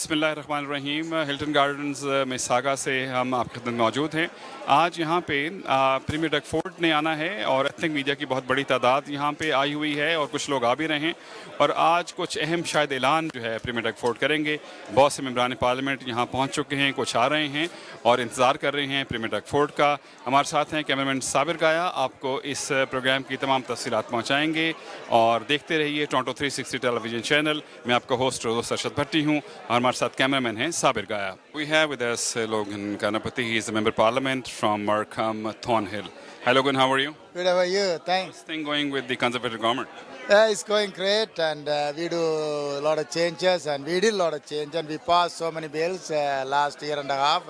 बिस्मिल्लाहिर्रहमानिर्रहीम। Hilton gardens मिसागा से हम आपके खिदमत में मौजूद हैं। आज यहाँ पे प्रीमियर डकफोर्ड ने आना है और एथनिक मीडिया की बहुत बड़ी तादाद यहाँ पे आई हुई है और कुछ लोग आ भी रहे हैं। और आज कुछ अहम शायद ऐलान जो है प्रीमियर डकफोर्ड करेंगे। बहुत से मेंबरान पार्लियामेंट यहाँ पहुँच चुके हैं, कुछ आ रहे हैं और इंतज़ार कर रहे हैं प्रीमियर डकफोर्ड का। हमारे साथ हैं कैमरामैन साबिर गाया, आपको इस प्रोग्राम की तमाम तफसीलात पहुँचाएँगे। और देखते रहिए टोरंटो 360 टेलीविजन चैनल। मैं आपका होस्ट रोज़ अरशद भट्टी हूँ और हमारे साथ कैमरामैन हैं साबिर गाया। We have with us Logan Kanapathi, he is a member parliament from Markham Thornhill. Hi Logan, how are you? Good, how are you? Thanks. Thing going with the Conservative government? It's going great, and we do a lot of changes, and we did a lot of change, and we passed so many bills last year and a half,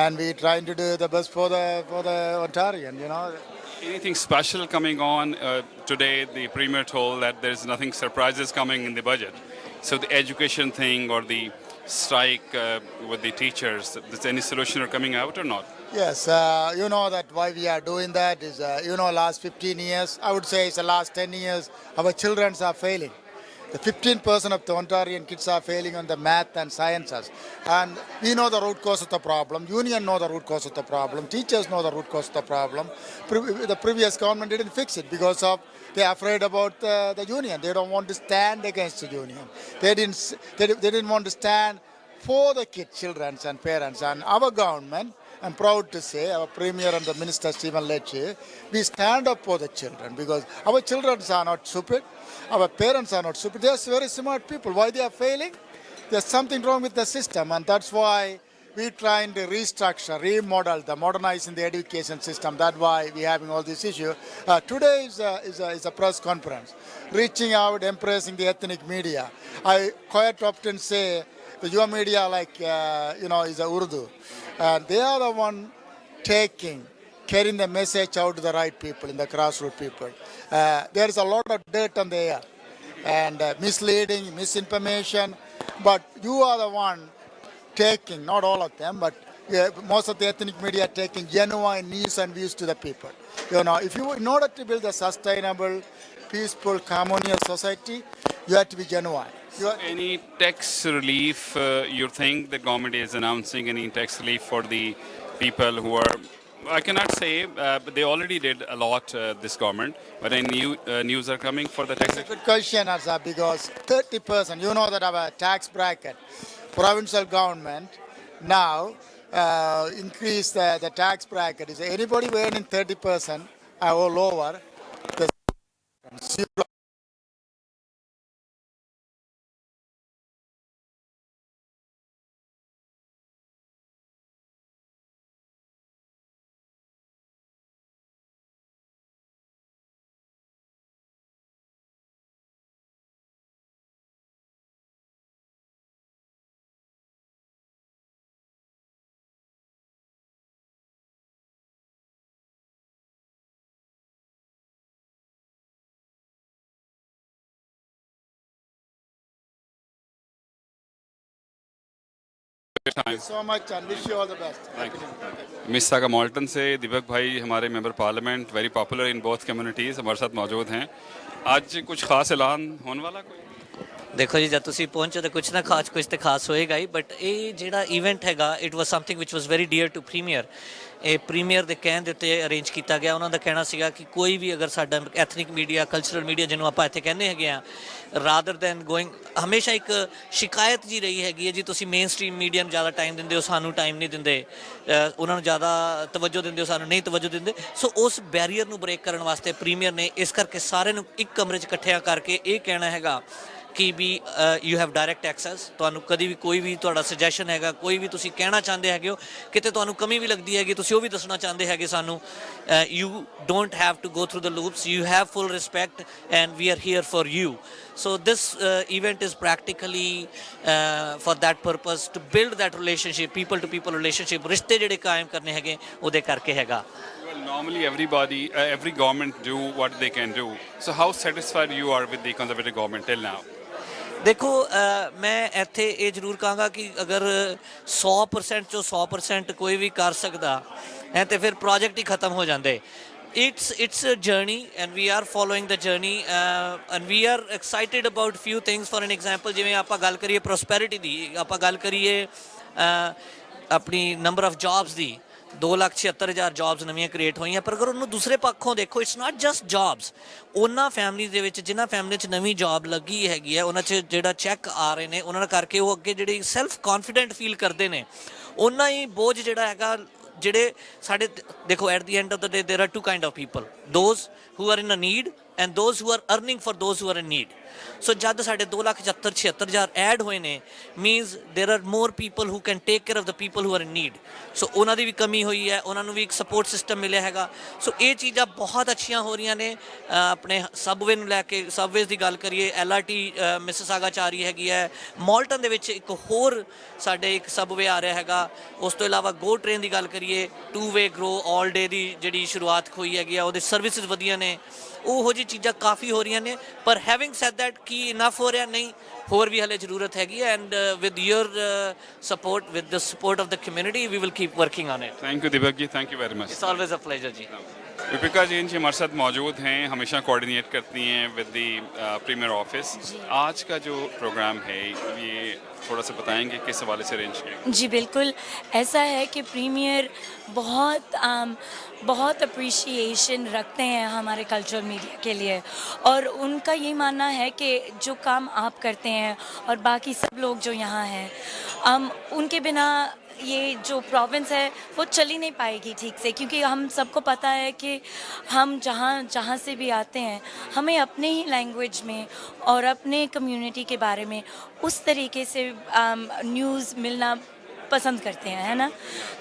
and we trying to do the best for the Ontarian, you know. Anything special coming on today? The Premier told that there's nothing surprises coming in the budget. So the education thing or the strike with the teachers, is any solution coming out or not? Yes, you know that why we are doing that is, last 15 years, I would say it's the last 10 years, our children are failing. The 15% of the Ontarian kids are failing on the math and sciences. And we know the root cause of the problem. Union know the root cause of the problem. Teachers know the root cause of the problem. The previous government didn't fix it because of they're afraid about the union. They don't want to stand against the union. They didn't want to stand for the kids, children and parents. And our government, I'm proud to say, our Premier and the Minister Stephen Lecce, we stand up for the children because our children are not stupid. Our parents are not stupid. They are very smart people. Why they are failing? There's something wrong with the system, and that's why we're trying to restructure, remodel, modernizing the education system. That's why we're having all this issue. Today is a press conference, reaching out, embracing the ethnic media. I quite often say the your media, is a Urdu, and they are the one carrying the message out to the right people, in the grassroots people. There is a lot of dirt on the air and misleading, misinformation, but you are the one taking, not all of them, but most of the ethnic media taking genuine news and views to the people. In order to build a sustainable, peaceful, harmonious society, you have to be genuine. Any tax relief you think the government is announcing? Any tax relief for the people who are, I cannot say, but they already did a lot, this government, but any new news are coming for the tax? Good question, Azza, because 30%, you know that our tax bracket, provincial government now increase the tax bracket. Is anybody earning 30% or lower, the zero. Thank you so much and wish you all the best. मिसागा मॉल्टन से दीपक भाई हमारे member parliament, very popular in both communities, हमारे साथ मौजूद हैं। आज कुछ खास ऐलान होने वाला कोई? देखो जी, जब तुसी पहुंचो तो कुछ ना कुछ तो खास होएगा ही, बट ये ਜਿਹੜਾ ਇਵੈਂਟ ਹੈਗਾ it was something which was very dear to premier. ਇਹ ਪ੍ਰੀਮੀਅਰ ਦੇ ਕਹਿਣ ਦੇ ਉੱਤੇ ਅਰੇਂਜ ਕੀਤਾ ਗਿਆ। ਉਹਨਾਂ ਦਾ ਕਹਿਣਾ ਸੀਗਾ ਕਿ ਕੋਈ ਵੀ ਅਗਰ ਸਾਡਾ ਐਥਨਿਕ ਮੀਡੀਆ, ਕਲਚਰਲ ਮੀਡੀਆ ਜਿਹਨੂੰ ਆਪਾਂ ਇੱਥੇ ਕਹਿੰਦੇ ਹੈਗੇ ਆ, ਰਾਦਰ ਦੈਨ ਗੋਇੰਗ, ਹਮੇਸ਼ਾ ਇੱਕ ਸ਼ਿਕਾਇਤ ਜੀ ਰਹੀ ਹੈਗੀ ਹੈ ਜੀ ਤੁਸੀਂ ਮੇਨ ਸਟ੍ਰੀਮ ਮੀਡੀਆ ਨੂੰ ਜ਼ਿਆਦਾ ਟਾਈਮ ਦਿੰਦੇ ਹੋ, ਸਾਨੂੰ ਟਾਈਮ ਨਹੀਂ ਦਿੰਦੇ, ਉਹਨਾਂ ਨੂੰ ਜ਼ਿਆਦਾ ਤਵੱਜੋ ਦਿੰਦੇ ਹੋ, ਸਾਨੂੰ ਨਹੀਂ ਤਵੱਜੋ ਦਿੰਦੇ। ਸੋ ਉਸ ਬੈਰੀਅਰ ਨੂੰ ਬ੍ਰੇਕ ਕਰਨ ਵਾਸਤੇ ਪ੍ਰੀਮੀਅਰ ਨੇ ਇਸ ਕਰਕੇ ਸਾਰਿਆਂ ਨੂੰ ਇੱਕ ਕਮਰੇ 'ਚ ਇਕੱਠਿਆਂ ਕਰਕੇ ਇਹ ਕਹਿਣਾ ਹੈਗਾ ਕਿ ਵੀ ਯੂ ਹੈਵ ਡਾਇਰੈਕਟ ਐਕਸੈਸ। ਤੁਹਾਨੂੰ ਕਦੀ ਵੀ ਕੋਈ ਵੀ ਤੁਹਾਡਾ ਸੁਜੈਸ਼ਨ ਹੈਗਾ, ਕੋਈ ਵੀ ਤੁਸੀਂ ਕਹਿਣਾ ਚਾਹੁੰਦੇ ਹੈਗੇ ਹੋ, ਕਿਤੇ ਤੁਹਾਨੂੰ ਕਮੀ ਵੀ ਲੱਗਦੀ ਹੈਗੀ, ਤੁਸੀਂ ਉਹ ਵੀ ਦੱਸਣਾ ਚਾਹੁੰਦੇ ਹੈਗੇ ਸਾਨੂੰ, you don't have to go through the loops, you have full respect and we are here for you. So this event is practically for that purpose, to build that relationship, people to people relationship, ਰਿਸ਼ਤੇ ਜਿਹੜੇ ਕਾਇਮ ਕਰਨੇ ਹੈਗੇ ਉਹਦੇ ਕਰਕੇ ਹੈਗਾ। Well, normally every government do what they can do. So how satisfied you are with the Conservative government till now? ਦੇਖੋ ਮੈਂ ਇੱਥੇ ਇਹ ਜ਼ਰੂਰ ਕਹਾਂਗਾ ਕਿ ਅਗਰ 100% ਚੋਂ 100% ਕੋਈ ਵੀ ਕਰ ਸਕਦਾ ਹੈ ਤਾਂ ਫਿਰ ਪ੍ਰੋਜੈਕਟ ਹੀ ਖਤਮ ਹੋ ਜਾਂਦੇ। it's a journey, and we are following the journey, and we are excited about few things. For an example, ਜਿਵੇਂ ਆਪਾਂ ਗੱਲ ਕਰੀਏ ਪ੍ਰੋਸਪੈਰਿਟੀ ਦੀ, ਆਪਾਂ ਗੱਲ ਕਰੀਏ ਆਪਣੀ number of jobs the, 2,76,000 jobs ਨਵੀਆਂ ਕ੍ਰੀਏਟ ਹੋਈਆਂ। ਪਰ ਅਗਰ ਉਹਨੂੰ ਦੂਸਰੇ ਪੱਖੋਂ ਦੇਖੋ, ਇਟਸ ਨਾਟ ਜਸਟ ਜੌਬਸ। ਉਹਨਾਂ ਫੈਮਲੀਜ਼ ਦੇ ਵਿੱਚ ਜਿਨ੍ਹਾਂ ਫੈਮਲੀ 'ਚ ਨਵੀਂ ਜੌਬ ਲੱਗੀ ਹੈਗੀ ਹੈ, ਉਹਨਾਂ 'ਚ ਜਿਹੜਾ ਚੈੱਕ ਆ ਰਹੇ ਨੇ, ਉਹਨਾਂ ਕਰਕੇ ਉਹ ਅੱਗੇ ਜਿਹੜੀ ਸੈਲਫ ਕੌਨਫੀਡੈਂਟ ਫੀਲ ਕਰਦੇ ਨੇ, ਉਹਨਾਂ ਹੀ ਬੋਝ ਜਿਹੜਾ ਹੈਗਾ ਜਿਹੜੇ ਸਾਡੇ ਦੇਖੋ, at the end of the day there are two kind of people, those who are in a need and those who are earning for those who are in need. So ਜਦ ਸਾਡੇ 2,76,000 ਐਡ ਹੋਏ ਨੇ, means there are more people who can take care of the people who are in need. So ਉਹਨਾਂ ਦੀ ਵੀ ਕਮੀ ਹੋਈ ਹੈ, ਉਹਨਾਂ ਨੂੰ ਵੀ ਇੱਕ ਸਪੋਰਟ ਸਿਸਟਮ ਮਿਲਿਆ ਹੈਗਾ। ਸੋ ਇਹ ਚੀਜ਼ਾਂ ਬਹੁਤ ਅੱਛੀਆਂ ਹੋ ਰਹੀਆਂ ਨੇ। ਆਪਣੇ ਸਬਵੇ ਨੂੰ ਲੈ ਕੇ, ਸਬਵੇਜ਼ ਦੀ ਗੱਲ ਕਰੀਏ, LRT ਮਿਸਿਸਾਗਾ 'ਚ ਆ ਰਹੀ ਹੈਗੀ ਹੈ, ਮੌਲਟਨ ਦੇ ਵਿੱਚ ਇੱਕ ਹੋਰ ਸਾਡੇ ਇੱਕ ਸਬਵੇ ਆ ਰਿਹਾ ਹੈਗਾ। ਉਸ ਤੋਂ ਇਲਾਵਾ ਗੋ ਟ੍ਰੇਨ ਦੀ ਗੱਲ ਕਰੀਏ, 2-ਵੇ ਗਰੋ ਆਲ ਡੇ ਦੀ ਜਿਹੜੀ ਸ਼ੁਰੂਆਤ ਹੋਈ ਹੈਗੀ ਆ, ਉਹਦੇ ਸਰਵਿਸਿਜ਼ ਵਧੀਆ ਨੇ। ਉਹੋ ਜਿਹੀ ਚੀਜ਼ਾਂ ਕਾਫੀ ਹੋ ਰਹੀਆਂ ਨੇ। ਪਰ ਹੈਵਿੰਗ ਸੈਡ ਦੈਟ, ਕੀ ਇਨਫ ਹੋ ਰਿਹਾ? ਨਹੀਂ, ਹੋਰ ਵੀ ਹਲੇ ਜ਼ਰੂਰਤ ਹੈਗੀ ਹੈ। And with your support, with the support of the community, we will keep working on it. Thank you Deepak ji, thank you very much. It's always a pleasure जी। दीपिका जी इनकी हमारे साथ मौजूद हैं, हमेशा कोऑर्डिनेट करती हैं विद द प्रीमियर ऑफिस। आज का जो प्रोग्राम है ये थोड़ा सा बताएंगे किस हवाले से अरेंज किया? जी बिल्कुल, ऐसा है कि प्रीमियर बहुत अप्रिशिएशन रखते हैं हमारे कल्चरल मीडिया के लिए, और उनका ये मानना है कि जो काम आप करते हैं और बाकी सब लोग जो यहाँ हैं, उनके बिना ये जो प्रोविंस है वो चल ही नहीं पाएगी ठीक से। क्योंकि हम सबको पता है कि हम जहाँ से भी आते हैं, हमें अपने ही लैंग्वेज में और अपने कम्युनिटी के बारे में उस तरीके से न्यूज़ मिलना पसंद करते हैं, है ना।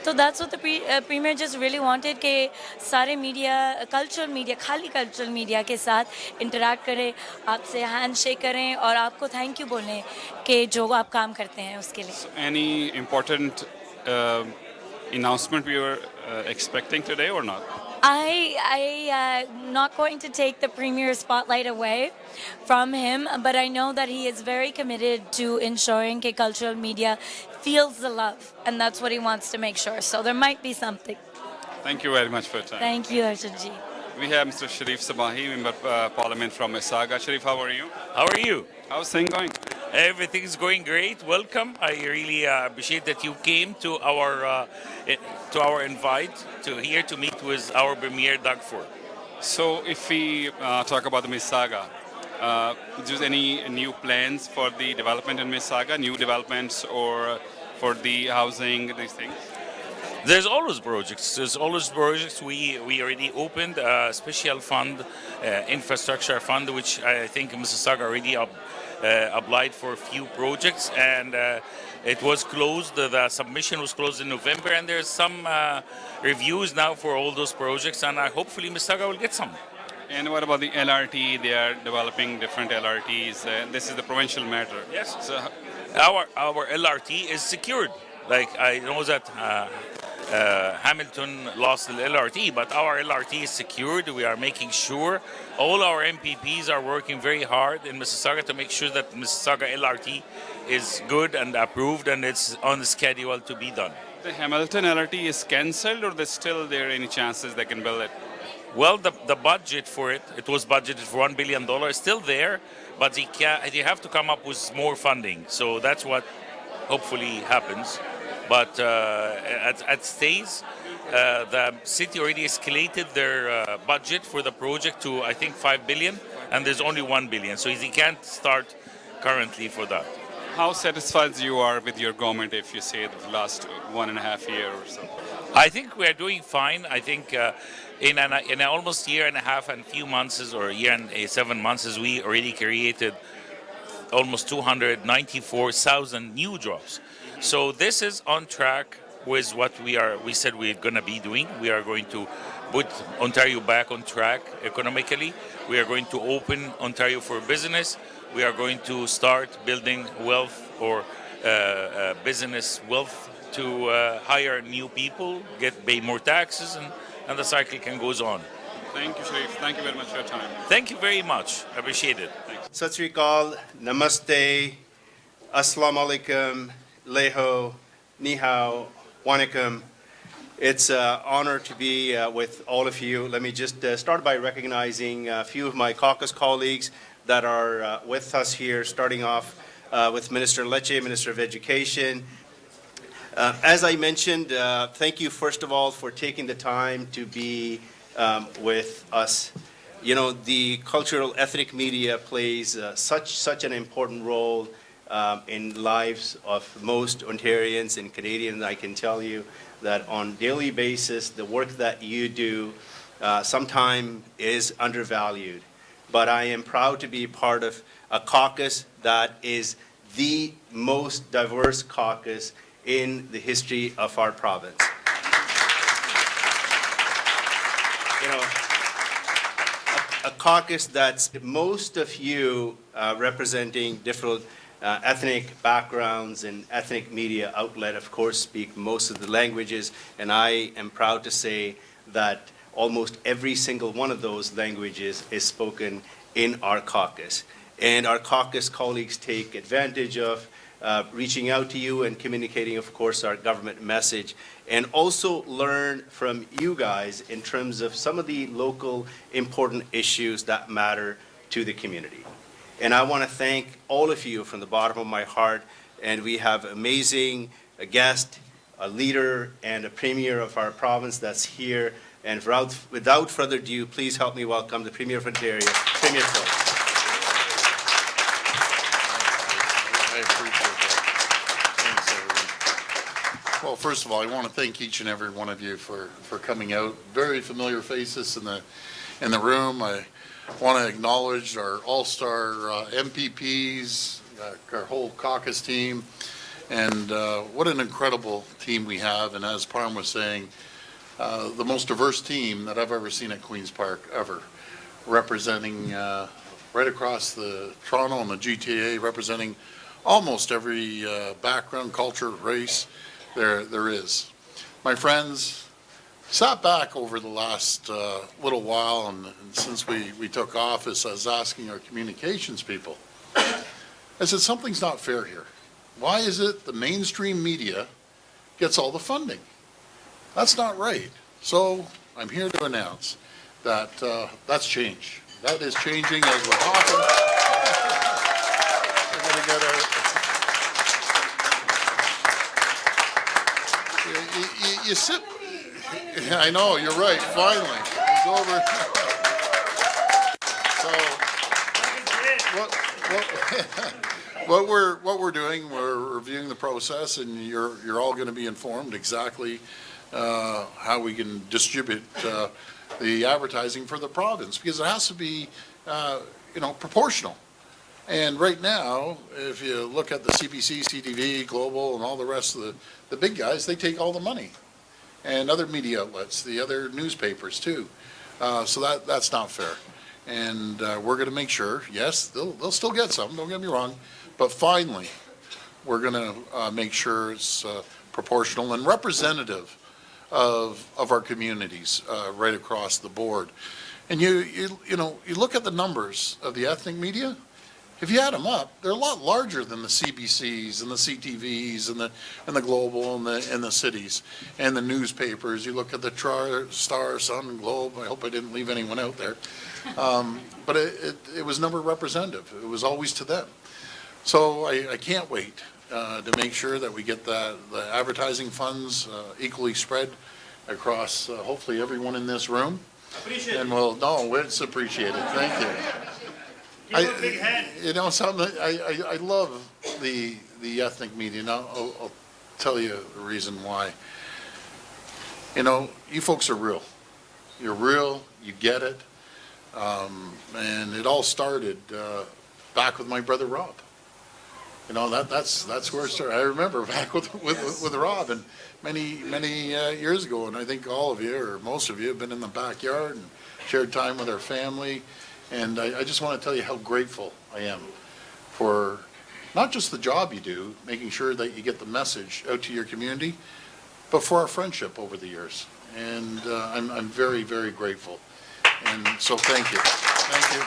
तो that's what the premier just really wanted कि सारे मीडिया, कल्चरल मीडिया, खाली कल्चरल मीडिया के साथ इंटरेक्ट करें, आपसे हैंड शेक करें और आपको थैंक यू बोलें कि जो आप काम करते हैं उसके लिए। Any important announcement we were expecting today or not? I not going to take the premier spotlight away from him, but I know that he is very committed to ensuring that cultural media feels the love, and that's what he wants to make sure. So there might be something. Thank you very much for your time. Thank you, Arjun ji. We have Mr. Sharif Sabahi, Member Parliament from Mississauga. Sharif, how are you? How are you? How's things going? Everything is going great. Welcome. I really appreciate that you came to our invite to here to meet with our Premier Doug Ford. So, if we talk about the Mississauga, just any new plans for the development in Mississauga, new developments or for the housing, these things? There's always projects. We already opened a special fund, infrastructure fund, which I think Mississauga already applied for a few projects, and it was closed. The submission was closed in November, and there's some reviews now for all those projects, and hopefully Mississauga will get some. And what about the LRT? They are developing different LRTs. This is the provincial matter. Yes. So, Our LRT is secured. Like, I know that Hamilton lost the LRT, but our LRT is secured. We are making sure all our MPPs are working very hard in Mississauga to make sure that Mississauga LRT is good and approved, and it's on the schedule to be done. the Hamilton LRT is cancelled, or there's still there any chances they can build it? Well, the budget for it was budgeted for $1 billion, is still there, but they have to come up with more funding. So that's what hopefully happens. But at stage, the city already escalated their budget for the project to, I think, $5 billion, and there's only $1 billion. So they can't start currently for that. How satisfied you are with your government if you say the last 1.5 years or so? I think we are doing fine. I think in an almost year and a half and few months, or a year and 7 months, we already created almost 294,000 new jobs. So this is on track with what we said we're going to be doing. We are going to put Ontario back on track economically. We are going to open Ontario for business. We are going to start building wealth, or business wealth, to hire new people, pay more taxes, and the cycle can goes on. Thank you, Sharif. Thank you very much for your time. Thank you very much. I appreciate it. Sat Sri Akal, Namaste, Assalamu Alaikum, Leho, Ni Hao, Wanakum. It's an honor to be with all of you. Let me just start by recognizing a few of my caucus colleagues that are with us here, starting off with Minister Lecce, Minister of Education. As I mentioned, thank you first of all for taking the time to be with us. You know, the cultural ethnic media plays such an important role in lives of most Ontarians and Canadians. I can tell you that on daily basis, the work that you do sometimes is undervalued. But I am proud to be part of a caucus that is the most diverse caucus in the history of our province. You know, a caucus that's most of you representing different ethnic backgrounds and ethnic media outlet, of course, speak most of the languages, and I am proud to say that almost every single one of those languages is spoken in our caucus. And our caucus colleagues take advantage of reaching out to you and communicating, of course, our government message, and also learn from you guys in terms of some of the local important issues that matter to the community. And I want to thank all of you from the bottom of my heart. And we have amazing a guest, a leader, and a premier of our province that's here. And without further ado, please help me welcome the Premier of Ontario, Premier Phil. I appreciate that. Thanks, everyone. Well, first of all, I want to thank each and every one of you for coming out. Very familiar faces in the room. I want to acknowledge our all-star MPPs, our whole caucus team, and what an incredible team we have. And as Parm was saying, the most diverse team that I've ever seen at Queen's Park, ever, representing right across the Toronto and the GTA, representing almost every background, culture, race there is. My friends, sat back over the last little while, and since we took office, I was asking our communications people, I said, something's not fair here. Why is it the mainstream media gets all the funding? That's not right. So I'm here to announce that that's changed. That is changing as we're talking. We're going to get our... You sit... I know, you're right, finally. It's over. So, what we're doing, we're reviewing the process, and you're all going to be informed exactly how we can distribute the advertising for the province, because it has to be, proportional. And right now, if you look at the CBC, CTV, Global, and all the rest of the big guys, they take all the money. And other media outlets, the other newspapers too. So that's not fair. And we're going to make sure, yes, they'll still get some, don't get me wrong, but finally, we're going to make sure it's proportional and representative of our communities right across the board. And you look at the numbers of the ethnic media. If you add them up, they're a lot larger than the CBCs and the CTVs and the Global and the cities and the newspapers. You look at the Star, Sun, Globe. I hope I didn't leave anyone out there. But it was never representative. It was always to them. So I can't wait to make sure that we get the advertising funds equally spread across hopefully everyone in this room. Appreciate and it's appreciated. Thank you. Something I love the ethnic media. Now I'll tell you the reason why. You folks are real. You're real. You get it. And it all started back with my brother Rob. That's where it started. I remember back with Rob, and many years ago, and I think all of you or most of you have been in the backyard and shared time with our family. And I just want to tell you how grateful I am for not just the job you do, making sure that you get the message out to your community, but for our friendship over the years. And I'm very, very grateful. And so thank you. Thank you.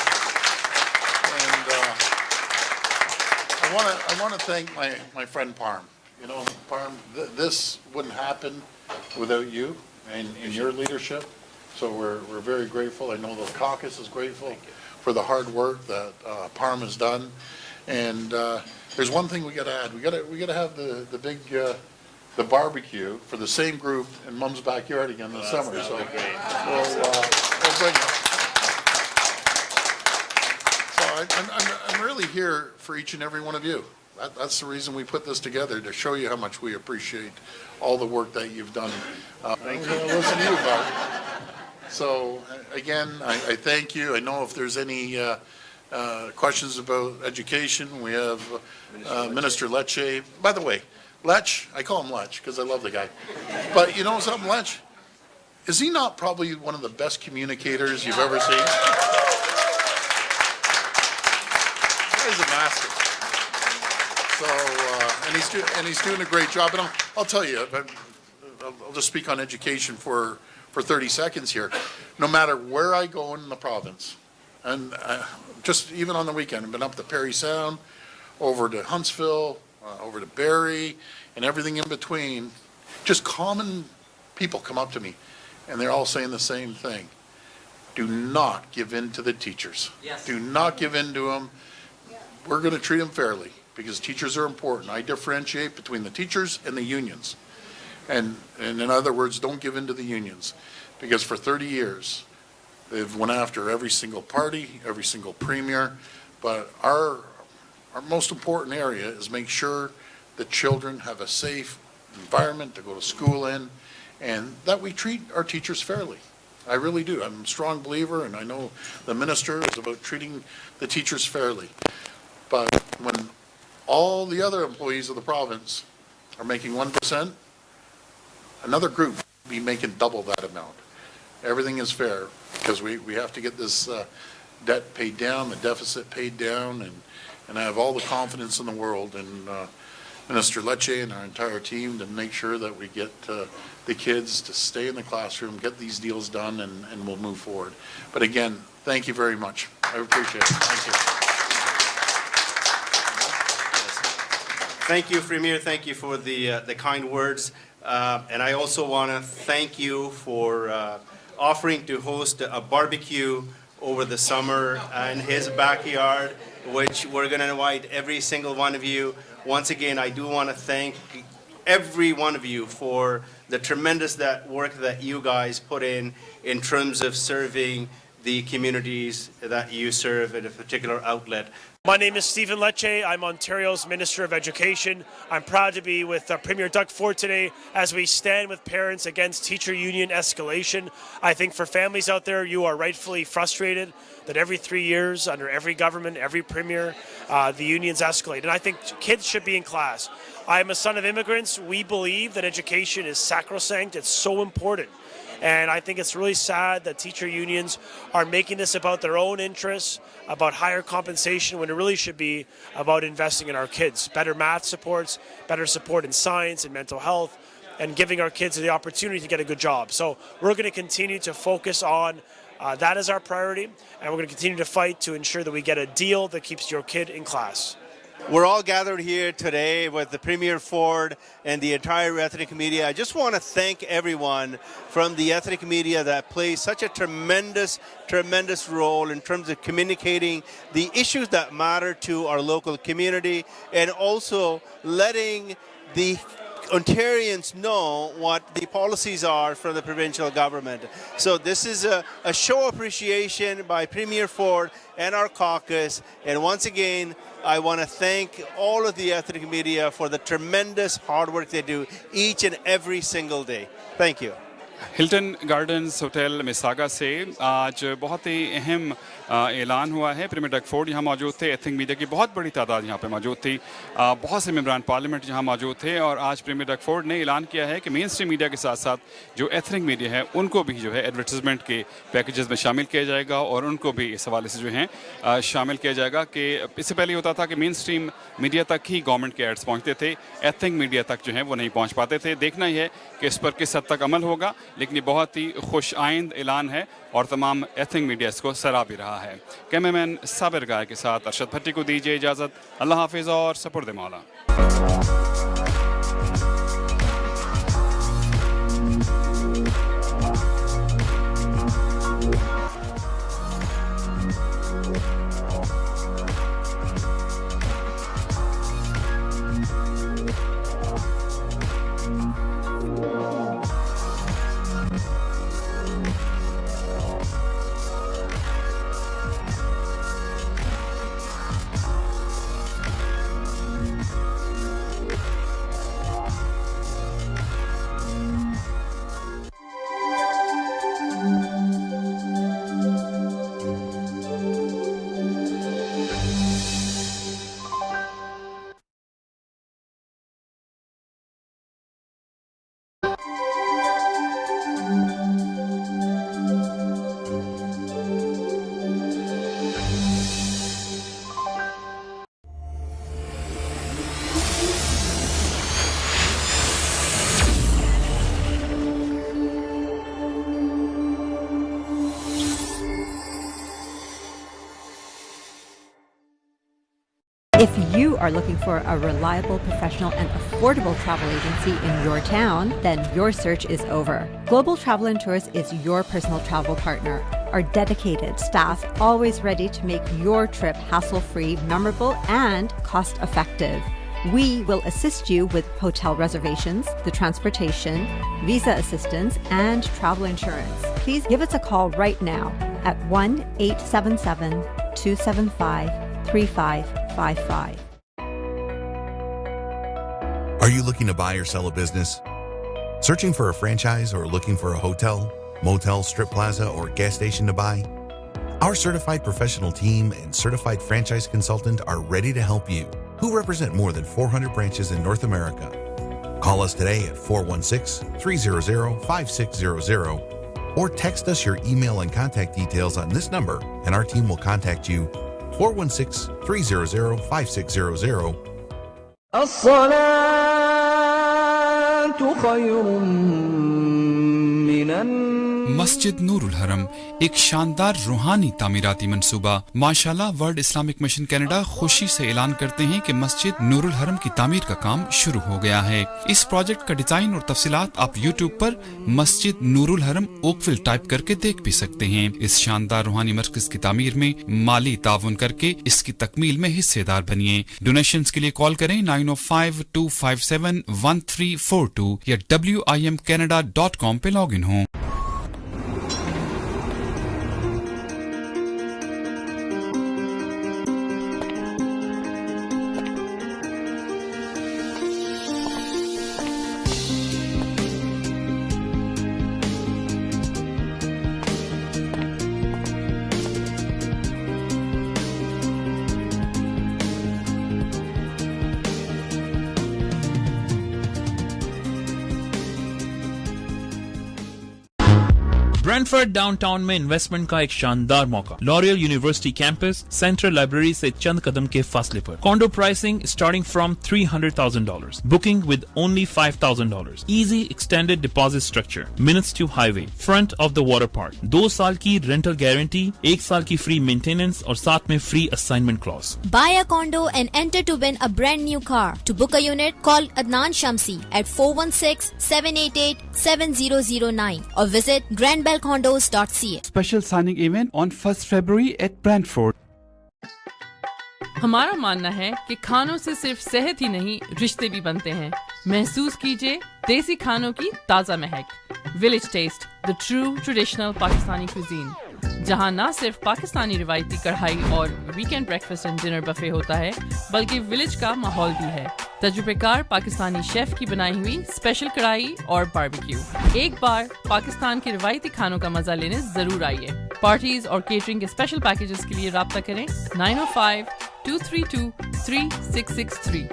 And I want to thank my friend Parm. You know, Parm, this wouldn't happen without you and your leadership. So we're very grateful. I know the caucus is grateful for the hard work that Parm has done. And there's one thing we got to add. We got to have the big the barbecue for the same group in Mom's backyard again this summer. So we'll bring it. So I'm really here for each and every one of you. That's the reason we put this together, to show you how much we appreciate all the work that you've done. Thank you. Listen to you, Bob. So again, I thank you. I know if there's any questions about education, we have Minister Lecce. By the way, Lech, I call him Lech because I love the guy. But you know something, Lech? Is he not probably one of the best communicators you've ever seen? He's a master. So, and he's doing a great job. And I'll tell you, I'll just speak on education for 30 seconds here. No matter where I go in the province, and just even on the weekend, I've been up to Parry Sound, over to Huntsville, over to Barrie, and everything in between. Just common people come up to me, and they're all saying the same thing. Do not give in to the teachers. Yes. Do not give in to them. We're going to treat them fairly, because teachers are important. I differentiate between the teachers and the unions. And in other words, don't give in to the unions, because for 30 years, they've went after every single party, every single premier. But our most important area is make sure that children have a safe environment to go to school in, and that we treat our teachers fairly. I really do. I'm a strong believer, and I know the minister is about treating the teachers fairly. But when all the other employees of the province are making 1%, another group will be making double that amount. Everything is fair, because we have to get this debt paid down, the deficit paid down, and I have all the confidence in the world in Minister Lecce and our entire team to make sure that we get the kids to stay in the classroom, get these deals done, and we'll move forward. But again, thank you very much. I appreciate it. Thank you. Thank you, Premier. Thank you for the kind words. And I also want to thank you for offering to host a barbecue over the summer in his backyard, which we're going to invite every single one of you. Once again, I do want to thank every one of you for the tremendous work that you guys put in terms of serving the communities that you serve at a particular outlet. My name is Stephen Lecce. I'm Ontario's Minister of Education. I'm proud to be with Premier Doug Ford today as we stand with parents against teacher union escalation. I think for families out there, you are rightfully frustrated that every 3 years, under every government, every premier, the unions escalate. And I think kids should be in class. I'm a son of immigrants. We believe that education is sacrosanct. It's so important. And I think it's really sad that teacher unions are making this about their own interests, about higher compensation, when it really should be about investing in our kids. Better math supports, better support in science and mental health, and giving our kids the opportunity to get a good job. So we're going to continue to focus on that as our priority, and we're going to continue to fight to ensure that we get a deal that keeps your kid in class. We're all gathered here today with the Premier Ford and the entire ethnic media. I just want to thank everyone from the ethnic media that plays such a tremendous role in terms of communicating the issues that matter to our local community, and also letting the Ontarians know what the policies are from the provincial government. So this is a show of appreciation by Premier Ford and our caucus. And once again, I want to thank all of the ethnic media for the tremendous hard work they do each and every single day. Thank you. Hilton gardens hotel मिसागा से आज बहुत ही अहम ऐलान हुआ है। Premiere Doug Ford यहाँ मौजूद थे। एथिक मीडिया की बहुत बड़ी तादाद यहाँ पे मौजूद थी। बहुत से मेंबरान पार्लियामेंट यहाँ मौजूद थे और आज प्रीमियर डग फोर्ड ने ऐलान किया है कि मेन स्ट्रीम मीडिया के साथ साथ जो एथनिक मीडिया है उनको भी जो है एडवर्टीजमेंट के पैकेजेस में शामिल किया जाएगा और उनको भी इस हवाले से जो है शामिल किया जाएगा कि इससे पहले होता था कि मेन स्ट्रीम मीडिया तक ही गवर्नमेंट के एड्स पहुँचते थे, एथनिक मीडिया तक जो है वो नहीं पहुँच पाते थे। देखना ही है कि इस पर किस हद तक अमल होगा, लेकिन ये बहुत ही खुश आइंद ऐलान है और तमाम एथिक मीडिया इसको सराह भी रहा है। कैमरामैन साबिर गाय के साथ अरशद भट्टी को दीजिए इजाज़त। अल्लाह हाफिज़ और सपुर्द मौला। are looking for a reliable, professional, and affordable travel agency in your town, then your search is over. Global Travel and Tours is your personal travel partner. Our dedicated staff always ready to make your trip hassle-free, memorable, and cost-effective. We will assist you with hotel reservations, the transportation, visa assistance, and travel insurance. Please give us a call right now at 1-877-275-3555. Are you looking to buy or sell a business? Searching for a franchise or looking for a hotel, motel, strip plaza, or gas station to buy? Our certified professional team and certified franchise consultant are ready to help you, who represent more than 400 branches in North America. Call us today at 416-300-5600 or text us your email and contact details on this number and our team will contact you. 416-300-5600. الصلاة خير من मस्जिद नूरुल हरम एक शानदार रूहानी तामीराती मंसूबा। माशाल्लाह world Islamic mission Canada खुशी से ऐलान करते हैं कि मस्जिद नूरुल हरम की तामीर का काम शुरू हो गया है। इस प्रोजेक्ट का डिजाइन और तफसीलात आप यूट्यूब पर मस्जिद नूरुल हरम ओकविल टाइप करके देख भी सकते हैं। इस शानदार रूहानी मरकज की तामीर में माली ताउन करके इसकी तकमील में हिस्सेदार बनिए। डोनेशंस के लिए कॉल करें 9052571342 या wimcanada.com पे लॉग इन हो। ब्रैंडफोर्ड डाउनटाउन में इन्वेस्टमेंट का एक शानदार मौका। Laurier university campus central library से चंद कदम के फासले पर। Condo pricing starting from $300,000, booking with only $5,000, easy extended deposit structure, minutes to highway, front of the water park, 2 साल की रेंटल गारंटी, 1 साल की फ्री मेंटेनेंस और साथ में free assignment clause. Buy a condo and enter to win a brand new car. To book a unit, call Adnan Shamsi at 416-788-7009 or visit grandbellcondos.ca. Special signing event on 1st February at Brantford. हमारा मानना है कि खानों से सिर्फ सेहत ही नहीं, रिश्ते भी बनते हैं। महसूस कीजिए देसी खानों की ताज़ा महक। Village taste, the true traditional Pakistani cuisine, जहां न सिर्फ पाकिस्तानी रिवायती कढ़ाई और weekend breakfast and dinner buffet होता है, बल्कि विलेज का माहौल भी है। तजुर्बेकार पाकिस्तानी शेफ की बनाई हुई स्पेशल कढ़ाई और बारबेक्यू। एक बार पाकिस्तान के रिवायती खानों का मजा लेने जरूर आइए। पार्टीज और केटरिंग के स्पेशल पैकेजेस के लिए राब्ता करें 905-232-3663।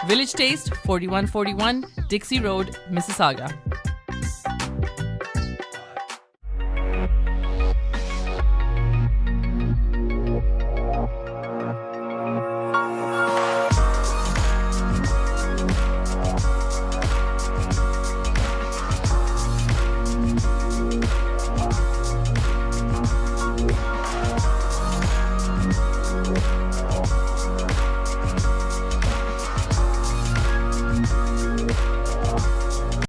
Village Taste 4141 Dixie Road, Mississauga.